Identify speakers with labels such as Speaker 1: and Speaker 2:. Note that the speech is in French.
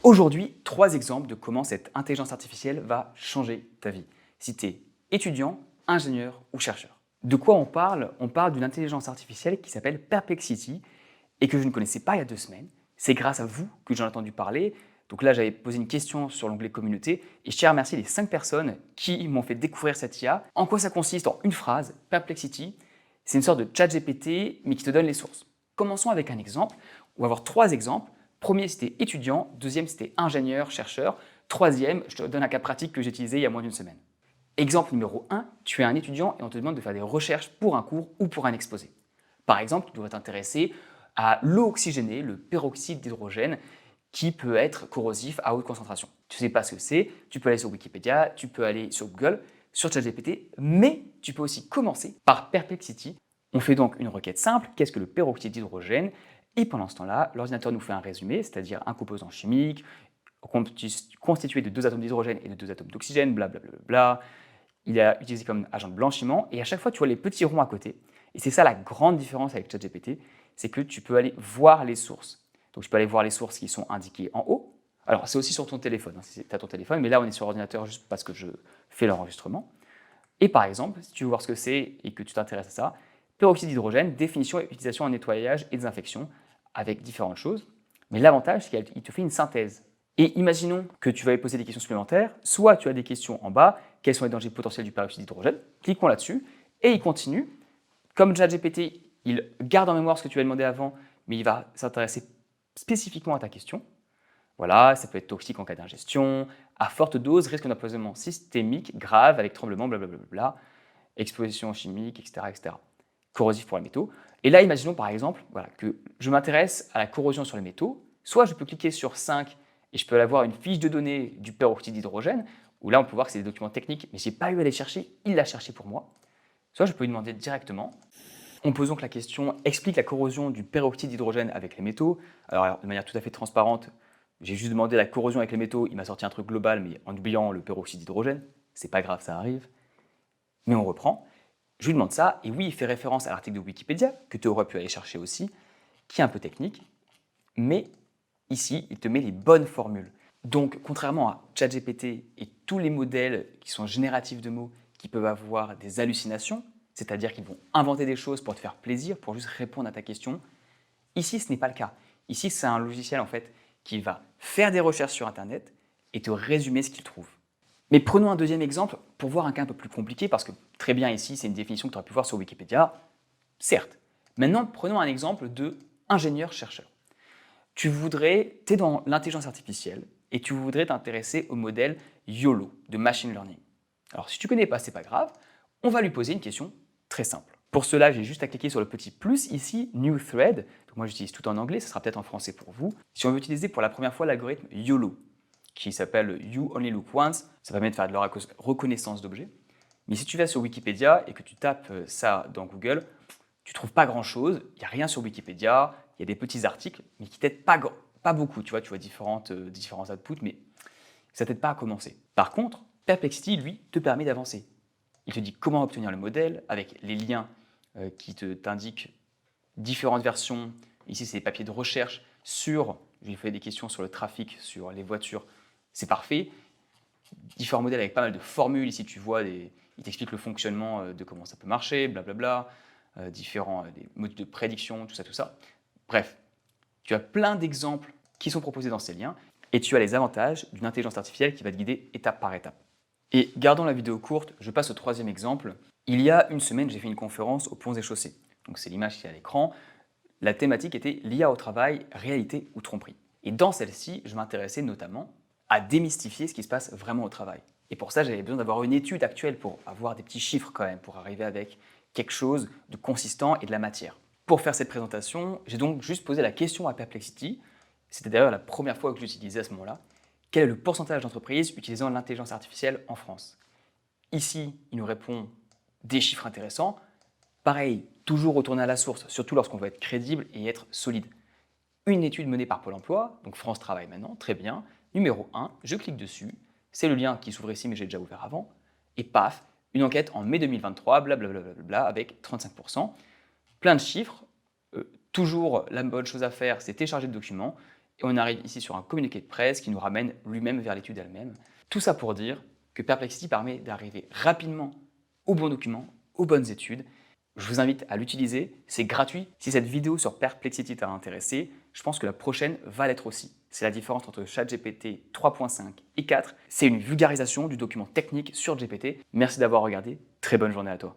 Speaker 1: Aujourd'hui, 3 exemples de comment cette intelligence artificielle va changer ta vie. Si tu es étudiant, ingénieur ou chercheur. De quoi on parle? On parle d'une intelligence artificielle qui s'appelle Perplexity et que je ne connaissais pas il y a 2 semaines. C'est grâce à vous que j'en ai entendu parler. Donc là, j'avais posé une question sur l'onglet communauté et je tiens à remercier les 5 personnes qui m'ont fait découvrir cette IA. En quoi ça consiste? En une phrase, Perplexity, c'est une sorte de chat GPT mais qui te donne les sources. Commençons avec un exemple. On va avoir 3 exemples. Premier, c'était étudiant. Deuxième, c'était ingénieur, chercheur. Troisième, je te donne un cas pratique que j'ai utilisé il y a moins d'une semaine. Exemple numéro 1, tu es un étudiant et on te demande de faire des recherches pour un cours ou pour un exposé. Par exemple, tu dois t'intéresser à l'eau oxygénée, le peroxyde d'hydrogène, qui peut être corrosif à haute concentration. Tu ne sais pas ce que c'est, tu peux aller sur Wikipédia, tu peux aller sur Google, sur ChatGPT, mais tu peux aussi commencer par Perplexity. On fait donc une requête simple, qu'est-ce que le peroxyde d'hydrogène? Et pendant ce temps-là, l'ordinateur nous fait un résumé, c'est-à-dire un composant chimique constitué de 2 atomes d'hydrogène et de 2 atomes d'oxygène, blablabla. Il est utilisé comme agent de blanchiment et à chaque fois, tu vois les petits ronds à côté. Et c'est ça la grande différence avec ChatGPT, c'est que tu peux aller voir les sources. Donc, tu peux aller voir les sources qui sont indiquées en haut. Alors, c'est aussi sur ton téléphone, si tu as ton téléphone, mais là, on est sur ordinateur juste parce que je fais l'enregistrement. Et par exemple, si tu veux voir ce que c'est et que tu t'intéresses à ça, peroxyde d'hydrogène, définition et utilisation en nettoyage et désinfection, avec différentes choses. Mais l'avantage, c'est qu'il te fait une synthèse. Et imaginons que tu vas lui poser des questions supplémentaires, soit tu as des questions en bas, quels sont les dangers potentiels du peroxyde d'hydrogène, cliquons là-dessus, et il continue. Comme ChatGPT, il garde en mémoire ce que tu as demandé avant, mais il va s'intéresser spécifiquement à ta question. Voilà, ça peut être toxique en cas d'ingestion, à forte dose, risque d'empoisonnement systémique grave avec tremblement, blablabla, exposition chimique, etc., etc. Corrosif pour les métaux. Et là, imaginons par exemple que je m'intéresse à la corrosion sur les métaux. Soit je peux cliquer sur 5 et je peux avoir une fiche de données du peroxyde d'hydrogène, où là on peut voir que c'est des documents techniques, mais je n'ai pas eu à les chercher, il l'a cherché pour moi. Soit je peux lui demander directement. On pose donc la question, explique la corrosion du peroxyde d'hydrogène avec les métaux. Alors, de manière tout à fait transparente, j'ai juste demandé la corrosion avec les métaux, il m'a sorti un truc global, mais en oubliant le peroxyde d'hydrogène. C'est pas grave, ça arrive. Mais on reprend. Je lui demande ça, et oui, il fait référence à l'article de Wikipédia, que tu aurais pu aller chercher aussi, qui est un peu technique, mais ici, il te met les bonnes formules. Donc, contrairement à ChatGPT et tous les modèles qui sont génératifs de mots, qui peuvent avoir des hallucinations, c'est-à-dire qu'ils vont inventer des choses pour te faire plaisir, pour juste répondre à ta question, ici, ce n'est pas le cas. Ici, c'est un logiciel en fait qui va faire des recherches sur Internet et te résumer ce qu'il trouve. Mais prenons un deuxième exemple pour voir un cas un peu plus compliqué, parce que très bien ici, c'est une définition que tu aurais pu voir sur Wikipédia, certes. Maintenant, prenons un exemple de ingénieur-chercheur. Tu es dans l'intelligence artificielle et tu voudrais t'intéresser au modèle YOLO de machine learning. Alors, si tu ne connais pas, ce n'est pas grave, on va lui poser une question très simple. Pour cela, j'ai juste à cliquer sur le petit plus ici, New Thread. Donc moi, j'utilise tout en anglais, ça sera peut-être en français pour vous. Si on veut utiliser pour la première fois l'algorithme YOLO, qui s'appelle You Only Look Once, ça permet de faire de la reconnaissance d'objets. Mais si tu vas sur Wikipédia et que tu tapes ça dans Google, tu ne trouves pas grand-chose, il n'y a rien sur Wikipédia, il y a des petits articles, mais qui t'aident pas beaucoup. Tu vois différents outputs, mais ça t'aide pas à commencer. Par contre, Perplexity, lui, te permet d'avancer. Il te dit comment obtenir le modèle avec les liens qui t'indiquent différentes versions. Ici, c'est des papiers de recherche sur, je lui fais des questions sur le trafic, sur les voitures, c'est parfait. Différents modèles avec pas mal de formules. Ici, tu vois, il t'explique le fonctionnement de comment ça peut marcher, blablabla, différents des modes de prédiction, tout ça, tout ça. Bref, tu as plein d'exemples qui sont proposés dans ces liens et tu as les avantages d'une intelligence artificielle qui va te guider étape par étape. Et gardons la vidéo courte, je passe au troisième exemple. Il y a une semaine, j'ai fait une conférence aux Ponts et Chaussées. Donc c'est l'image qui est à l'écran. La thématique était l'IA au travail, réalité ou tromperie. Et dans celle-ci, je m'intéressais notamment à démystifier ce qui se passe vraiment au travail. Et pour ça, j'avais besoin d'avoir une étude actuelle pour avoir des petits chiffres quand même, pour arriver avec quelque chose de consistant et de la matière. Pour faire cette présentation, j'ai donc juste posé la question à Perplexity. C'était d'ailleurs la première fois que je l'utilisais à ce moment-là. Quel est le pourcentage d'entreprises utilisant l'intelligence artificielle en France? Ici, il nous répond des chiffres intéressants. Pareil, toujours retourner à la source, surtout lorsqu'on veut être crédible et être solide. Une étude menée par Pôle emploi, donc France Travail maintenant, très bien. Numéro 1, je clique dessus, c'est le lien qui s'ouvre ici, mais j'ai déjà ouvert avant, et paf, une enquête en mai 2023, blablabla, avec 35%. Plein de chiffres, toujours la bonne chose à faire, c'est télécharger le document, Et on arrive ici sur un communiqué de presse qui nous ramène lui-même vers l'étude elle-même. Tout ça pour dire que Perplexity permet d'arriver rapidement aux bons documents, aux bonnes études. Je vous invite à l'utiliser, c'est gratuit. Si cette vidéo sur Perplexity t'a intéressé, je pense que la prochaine va l'être aussi. C'est la différence entre ChatGPT 3.5 et 4. C'est une vulgarisation du document technique sur GPT. Merci d'avoir regardé, très bonne journée à toi.